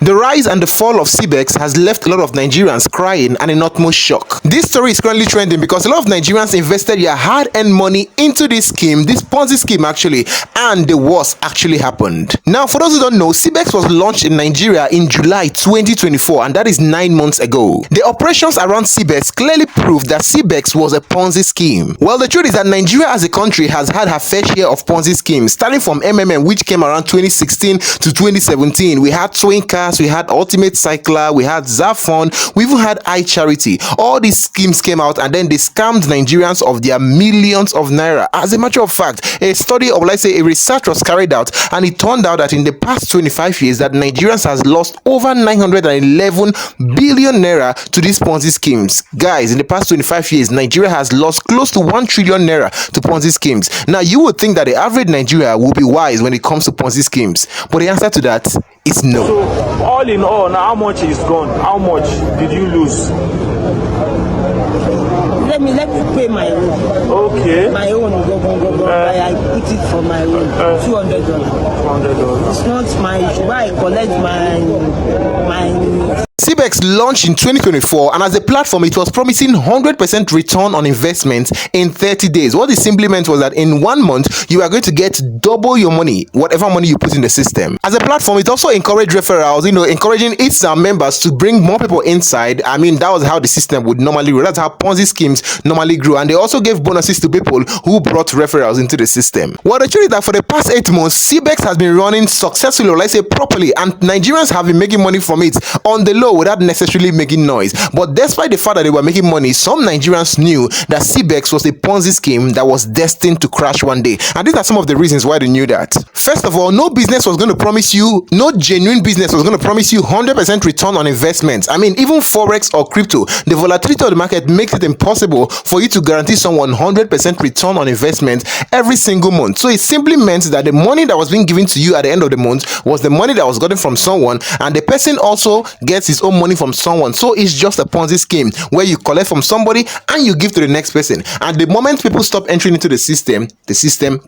The rise and the fall of CBEX has left a lot of Nigerians crying and in utmost shock. This story is currently trending because a lot of Nigerians invested their hard-earned money into this scheme, this Ponzi scheme actually, and the worst actually happened. Now, for those who don't know, CBEX was launched in Nigeria in July 2024, and that is 9 months ago. The operations around CBEX clearly proved that CBEX was a Ponzi scheme. Well, the truth is that Nigeria as a country has had her fair share of Ponzi schemes, starting from MMM, which came around 2016 to 2017. We had Twin Cars, we had Ultimate Cycler, we had Zafon, we even had iCharity. All these schemes came out and then they scammed Nigerians of their millions of naira. As a matter of fact, a study or let's say a research was carried out, and it turned out that in the past 25 years that Nigerians has lost over 911 billion naira to these Ponzi schemes. Guys, in the past 25 years, Nigeria has lost close to 1 trillion naira to Ponzi schemes. Now, you would think that the average Nigeria will be wise when it comes to Ponzi schemes, but the answer to that is no. So, all in all, now how much is gone? How much did you lose? Let me pay my own. Okay. My own, I put it for my own. $200. $200. It's not my issue. Why I collect my CBEX launched in 2024, and as a platform, it was promising 100% return on investment in 30 days. What this simply meant was that in 1 month, you are going to get double your money, whatever money you put in the system. As a platform, it also encouraged referrals, encouraging its members to bring more people inside. I mean, that was how the system would normally grow. That's how Ponzi schemes normally grew. And they also gave bonuses to people who brought referrals into the system. Well, the truth is that for the past 8 months, CBEX has been running successfully, or let's say properly, and Nigerians have been making money from it on the low, without necessarily making noise. But despite the fact that they were making money, some Nigerians knew that CBEX was a Ponzi scheme that was destined to crash one day. And these are some of the reasons why they knew that. First of all, no business was going to promise you, no genuine business was going to promise you 100% return on investment. I mean, even Forex or crypto, the volatility of the market makes it impossible for you to guarantee someone 100% return on investment every single month. So it simply meant that the money that was being given to you at the end of the month was the money that was gotten from someone, and the person also gets his own money from someone. So it's just a Ponzi scheme where you collect from somebody and you give to the next person, and the moment people stop entering into the system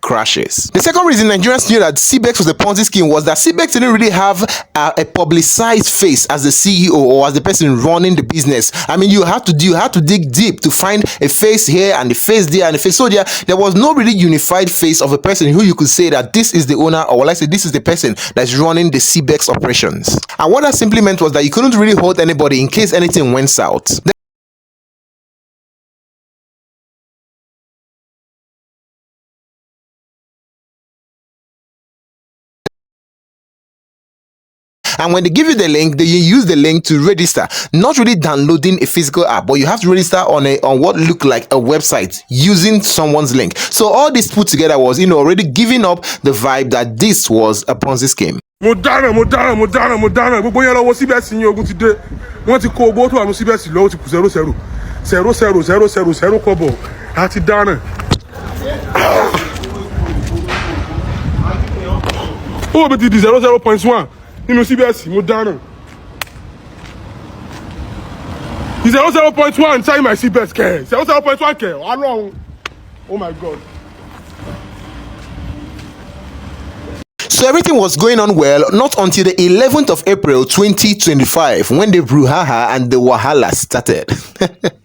crashes. The second reason Nigerians knew that CBEX was a Ponzi scheme was that CBEX didn't really have a publicized face as the CEO or as the person running the business. I mean, you had to dig deep to find a face here and a face there and a face. So there was no really unified face of a person who you could say that this is the owner, or let's say this is the person that's running the CBEX operations. And what that simply meant was that you couldn't really hold anybody in case anything went south. And when they give you the link, you use the link to register, not really downloading a physical app, but you have to register on what looked like a website using someone's link. So all this put together was, already giving up the vibe that this was a Ponzi scheme. Gbogbo yẹn lọ́wọ́ CBEX ní ogun ti dé. Wọ́n ti kó owó tó wà ní CBEX lọ́wọ́ ti kù 0.0 kọ́bọ̀ àti dáná. Owó mi ti di 0.1 nínú CBEX mo dáná. 0.1 inside my CBEX kẹ̀. 0.1 kẹ̀. Ọlọ́run. Oh my God. So everything was going on well, not until the 11th of April 2025, when the brouhaha and the wahala started.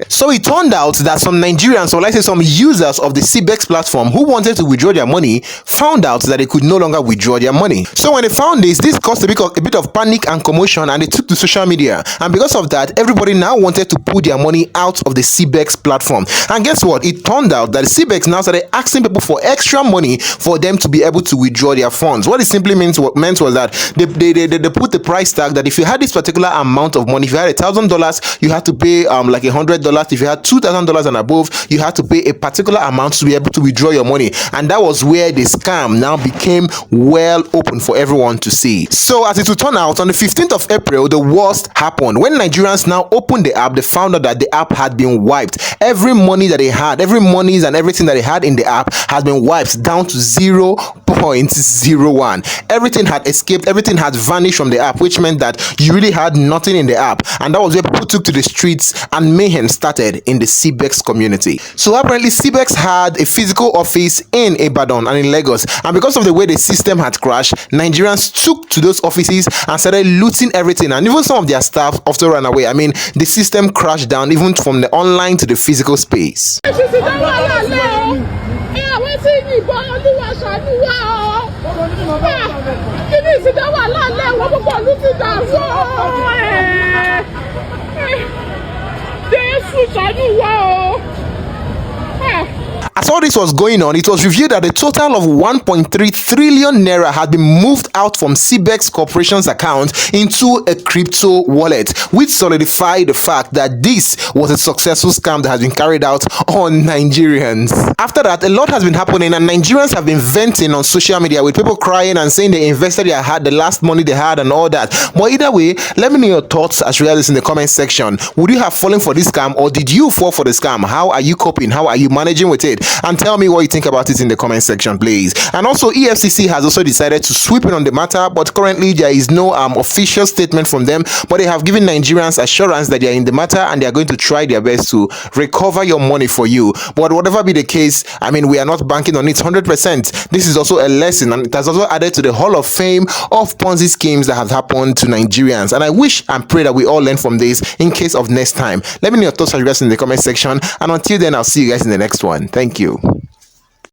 So it turned out that some Nigerians, or let's say some users of the CBEX platform who wanted to withdraw their money, found out that they could no longer withdraw their money. So when they found this caused a bit of panic and commotion, and they took to social media. And because of that, everybody now wanted to pull their money out of the CBEX platform. And guess what? It turned out that the CBEX now started asking people for extra money for them to be able to withdraw their funds. What it simply meant was that they put the price tag that if you had this particular amount of money, if you had $1,000, you had to pay like $100. If you had $2,000 and above, you had to pay a particular amount to be able to withdraw your money. And that was where the scam now became well open for everyone to see. So as it would turn out, on the 15th of April, the worst happened. When Nigerians now opened the app, they found out that the app had been wiped. Every money that they had, every monies and everything that they had in the app has been wiped down to 0.01. one. Everything had escaped, everything had vanished from the app, which meant that you really had nothing in the app. And that was where people took to the streets and mayhem started in the CBEX community. So apparently CBEX had a physical office in Ibadan and in Lagos, and because of the way the system had crashed, Nigerians took to those offices and started looting everything, and even some of their staff also ran away. I mean, the system crashed down even from the online to the physical space. As all this was going on, it was revealed that a total of 1.3 trillion naira had been moved out from CBEX Corporation's account into a crypto wallet, which solidified the fact that this was a successful scam that has been carried out on Nigerians. After that, a lot has been happening, and Nigerians have been venting on social media with people crying and saying they invested the last money they had and all that. But either way, let me know your thoughts as regards this in the comment section. Would you have fallen for this scam, or did you fall for the scam? How are you coping? How are you managing with it? And tell me what you think about it in the comment section, please. And also, EFCC has also decided to sweep in on the matter, but currently there is no official statement from them, but they have given Nigerians assurance that they are in the matter and they are going to try their best to recover your money for you. But whatever be the case, I mean, we are not banking on it 100%. This is also a lesson, and it has also added to the Hall of Fame of Ponzi schemes that have happened to Nigerians. And I wish and pray that we all learn from this in case of next time. Let me know your thoughts and regards in the comment section, and until then, I'll see you guys in the next one. Thank you.